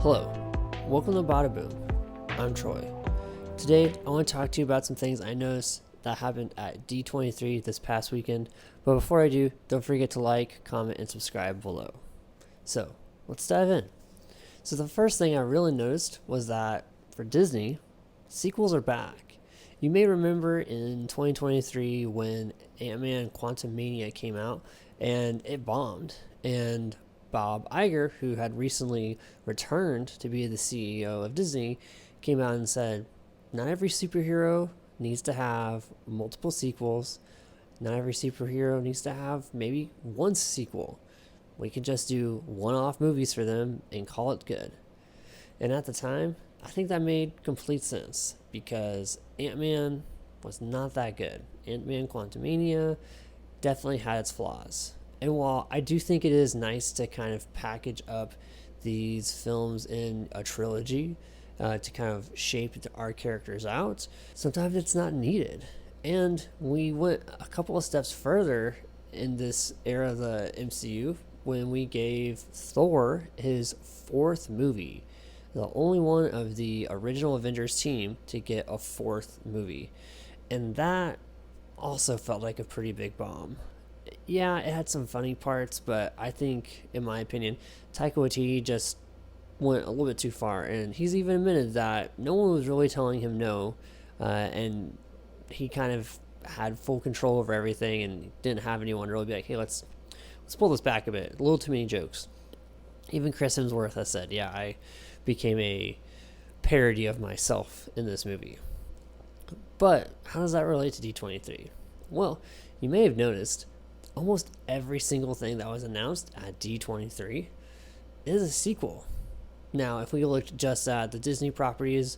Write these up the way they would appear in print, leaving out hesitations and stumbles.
Hello, welcome to Badaboom. I'm Troy. Today, I want to talk to you about some things I noticed that happened at D23 this past weekend. But before I do, don't forget to like, comment, and subscribe below. So, let's dive in. So the first thing I really noticed was that for Disney, sequels are back. You may remember in 2023 when Ant-Man Quantumania came out and it bombed, and Bob Iger, who had recently returned to be the CEO of Disney, came out and said, not every superhero needs to have multiple sequels. Not every superhero needs to have maybe one sequel. We could just do one-off movies for them and call it good. And at the time, I think that made complete sense because Ant-Man was not that good. Ant-Man Quantumania definitely had its flaws. And while I do think it is nice to kind of package up these films in a trilogy to kind of shape our characters out, sometimes it's not needed. And we went a couple of steps further in this era of the MCU when we gave Thor his fourth movie, the only one of the original Avengers team to get a fourth movie. And that also felt like a pretty big bomb. Yeah, it had some funny parts, but I think, in my opinion, Taika Waititi just went a little bit too far, and he's even admitted that no one was really telling him no, and he kind of had full control over everything and didn't have anyone really be like, hey, let's pull this back a bit. A little too many jokes. Even Chris Hemsworth has said, yeah, I became a parody of myself in this movie. But how does that relate to D23? Well, you may have noticed almost every single thing that was announced at D23 is a sequel. Now, if we look just at the Disney properties,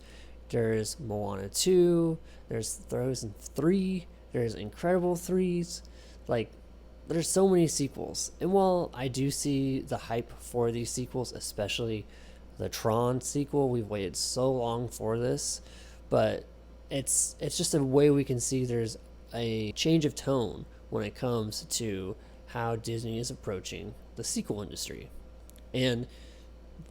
there's Moana 2, there's Frozen 3, there's Incredible 3s, like, there's so many sequels. And while I do see the hype for these sequels, especially the Tron sequel, we've waited so long for this, but it's just a way we can see there's a change of tone when it comes to how Disney is approaching the sequel industry. And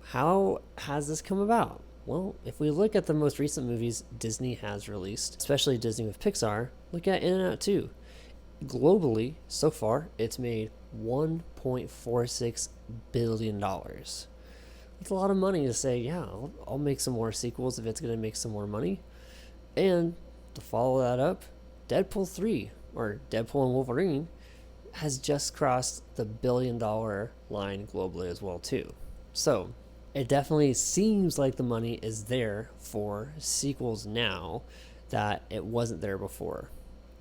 how has this come about? Well, if we look at the most recent movies Disney has released, especially Disney with Pixar, look at In-N-Out 2. Globally, so far, it's made $1.46 billion. That's a lot of money to say, yeah, I'll make some more sequels if it's going to make some more money. And to follow that up, Deadpool 3, or Deadpool and Wolverine, has just crossed the $1 billion line globally as well too. So it definitely seems like the money is there for sequels now that it wasn't there before.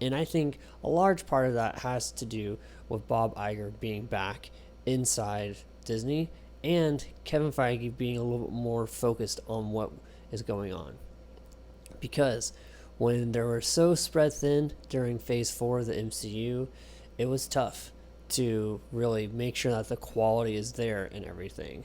And I think a large part of that has to do with Bob Iger being back inside Disney and Kevin Feige being a little bit more focused on what is going on. Because when they were so spread thin during phase 4 of the MCU, it was tough to really make sure that the quality is there and everything.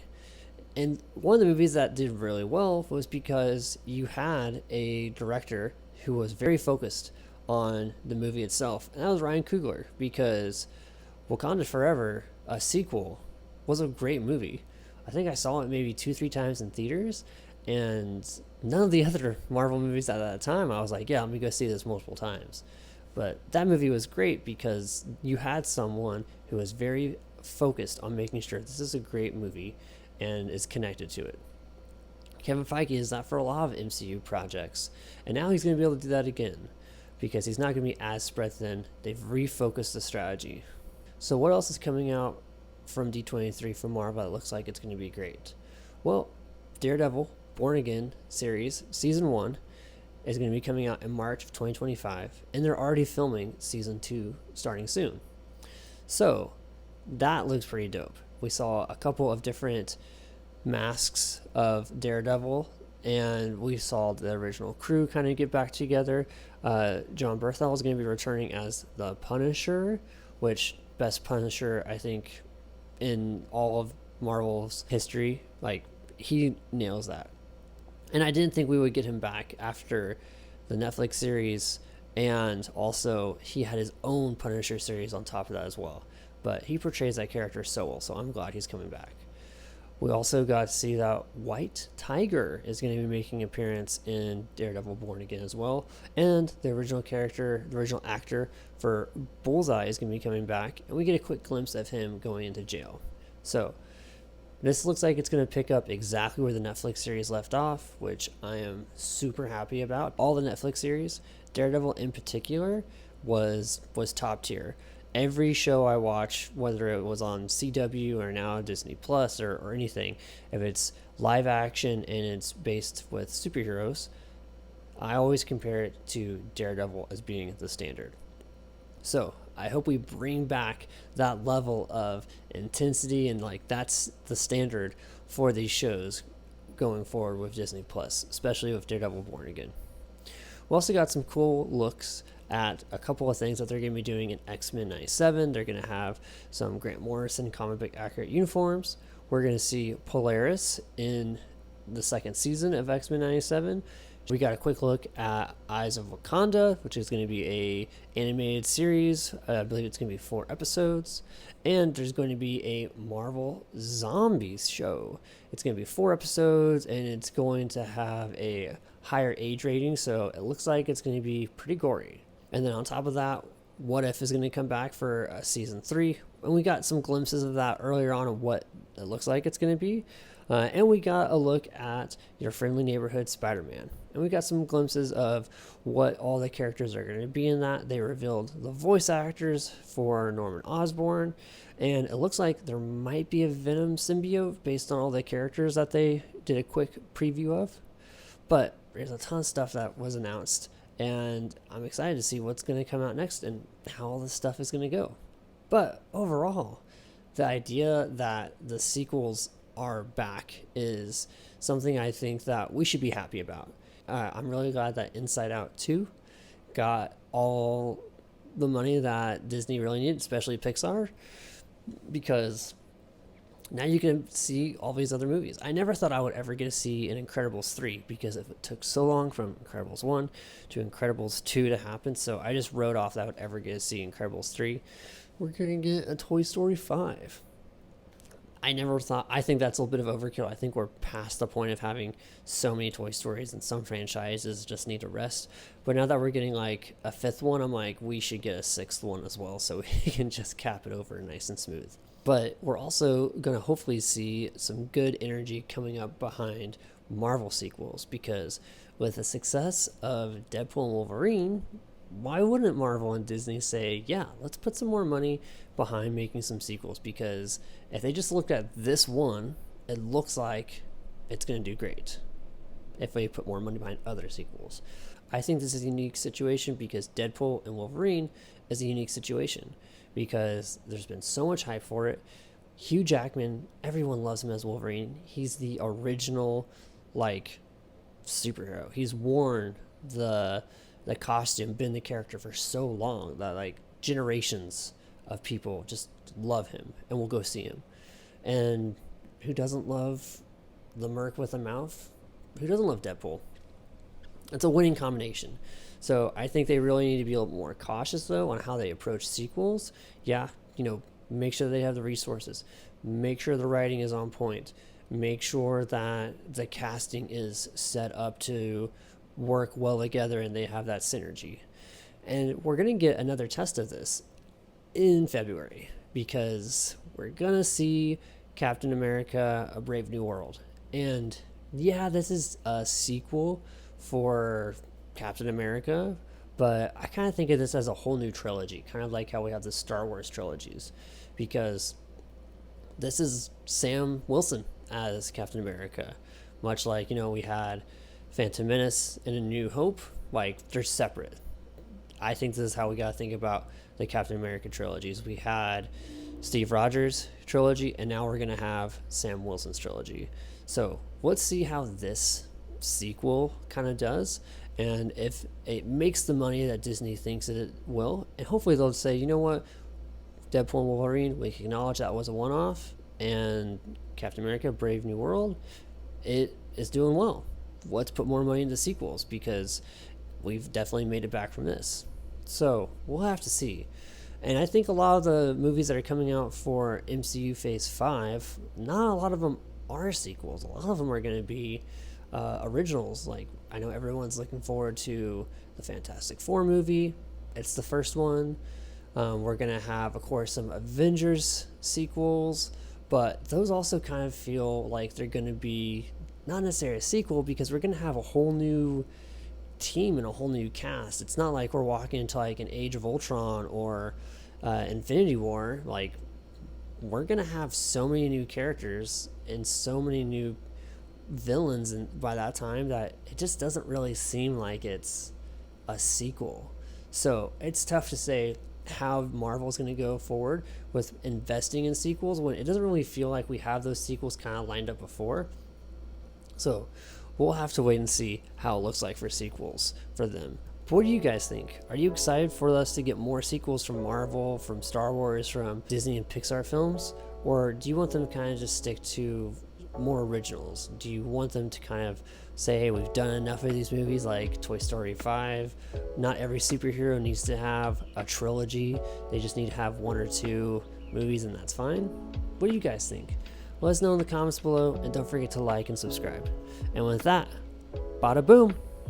And one of the movies that did really well was because you had a director who was very focused on the movie itself, and that was Ryan Coogler, because Wakanda Forever, a sequel, was a great movie. I think I saw it maybe 2-3 times in theaters, and none of the other Marvel movies at that time, I was like, yeah, let me go see this multiple times. But that movie was great because you had someone who was very focused on making sure this is a great movie and is connected to it. Kevin Feige is that for a lot of MCU projects, and now he's going to be able to do that again because he's not going to be as spread thin. They've refocused the strategy. So what else is coming out from D23 from Marvel that looks like it's going to be great? Well, Daredevil Born Again series, season 1, is going to be coming out in March of 2025, and they're already filming season 2 starting soon. So that looks pretty dope. We saw a couple of different masks of Daredevil, and we saw the original crew kind of get back together. John Bernthal is going to be returning as the Punisher, which best Punisher, I think, in all of Marvel's history. Like, he nails that. And I didn't think we would get him back after the Netflix series, and also he had his own Punisher series on top of that as well. But he portrays that character so well, so I'm glad he's coming back. We also got to see that White Tiger is going to be making an appearance in Daredevil Born Again as well. And the original character, the original actor for Bullseye is going to be coming back. And we get a quick glimpse of him going into jail. So this looks like it's going to pick up exactly where the Netflix series left off, which I am super happy about. All the Netflix series, Daredevil in particular, was top tier. Every show I watch, whether it was on CW or now Disney Plus or anything, if it's live action and it's based with superheroes, I always compare it to Daredevil as being the standard. So I hope we bring back that level of intensity, and like that's the standard for these shows going forward with Disney Plus, especially with Daredevil Born Again. We also got some cool looks at a couple of things that they're going to be doing in X-Men 97. They're going to have some Grant Morrison comic book accurate uniforms. We're going to see Polaris in the second season of X-Men 97. We got a quick look at Eyes of Wakanda, which is going to be a animated series. I believe it's going to be 4 episodes. And there's going to be a Marvel Zombies show. It's going to be 4 episodes, and it's going to have a higher age rating, so it looks like it's going to be pretty gory. And then on top of that, What If is going to come back for season 3. And we got some glimpses of that earlier on of what it looks like it's going to be. And we got a look at Your Friendly Neighborhood Spider-Man. And we got some glimpses of what all the characters are going to be in that. They revealed the voice actors for Norman Osborn. And it looks like there might be a Venom symbiote based on all the characters that they did a quick preview of. But there's a ton of stuff that was announced. And I'm excited to see what's going to come out next and how all this stuff is going to go. But overall, the idea that the sequels are back is something I think that we should be happy about. I'm really glad that Inside Out 2 got all the money that Disney really needed, especially Pixar, because now you can see all these other movies. I never thought I would ever get to see an Incredibles 3 because if it took so long from Incredibles 1 to Incredibles 2 to happen, so I just wrote off that I would ever get to see Incredibles 3. We're going to get a Toy Story 5. I think that's a little bit of overkill. I think we're past the point of having so many Toy Stories, and some franchises just need to rest. But now that we're getting like a 5th one, I'm like, we should get a 6th one as well so we can just cap it over nice and smooth. But we're also going to hopefully see some good energy coming up behind Marvel sequels, because with the success of Deadpool and Wolverine, why wouldn't Marvel and Disney say, yeah, let's put some more money behind making some sequels? Because if they just looked at this one, it looks like it's going to do great if they put more money behind other sequels. I think this is a unique situation because Deadpool and Wolverine is a unique situation because there's been so much hype for it. Hugh Jackman, everyone loves him as Wolverine. He's the original, like, superhero. He's worn the costume, been the character for so long that like generations of people just love him and will go see him. And who doesn't love the Merc with a mouth? Who doesn't love Deadpool? It's a winning combination. So I think they really need to be a little more cautious though on how they approach sequels. Yeah, make sure they have the resources, make sure the writing is on point, make sure that the casting is set up to work well together and they have that synergy. And we're going to get another test of this in February because we're going to see Captain America: A Brave New World. And yeah, this is a sequel for Captain America, but I kind of think of this as a whole new trilogy, kind of like how we have the Star Wars trilogies, because this is Sam Wilson as Captain America, much like, we had Phantom Menace and A New Hope. Like, they're separate. I think this is how we got to think about the Captain America trilogies. We had Steve Rogers trilogy, and now we're going to have Sam Wilson's trilogy. So let's see how this sequel kind of does, and if it makes the money that Disney thinks it will. And hopefully they'll say, you know what, Deadpool and Wolverine, we can acknowledge that was a one-off, and Captain America: Brave New World, it is doing well. Let's put more money into sequels because we've definitely made it back from this. So we'll have to see. And I think a lot of the movies that are coming out for MCU Phase 5, not a lot of them are sequels. A lot of them are going to be originals. Like, I know everyone's looking forward to the Fantastic Four movie. It's the first one. We're going to have, of course, some Avengers sequels, but those also kind of feel like they're going to be not necessarily a sequel, because we're going to have a whole new team and a whole new cast. It's not like we're walking into like an Age of Ultron or Infinity War. Like, we're going to have so many new characters and so many new villains, and by that time, that it just doesn't really seem like it's a sequel. So it's tough to say how Marvel's going to go forward with investing in sequels when it doesn't really feel like we have those sequels kind of lined up before. So we'll have to wait and see how it looks like for sequels for them. But what do you guys think? Are you excited for us to get more sequels from Marvel, from Star Wars, from Disney and Pixar films? Or do you want them to kind of just stick to more originals? Do you want them to kind of say, hey, we've done enough of these movies, like Toy Story 5? Not every superhero needs to have a trilogy. They just need to have one or two movies, and that's fine. What do you guys think? Let us know in the comments below, and don't forget to like and subscribe. And with that, bada boom!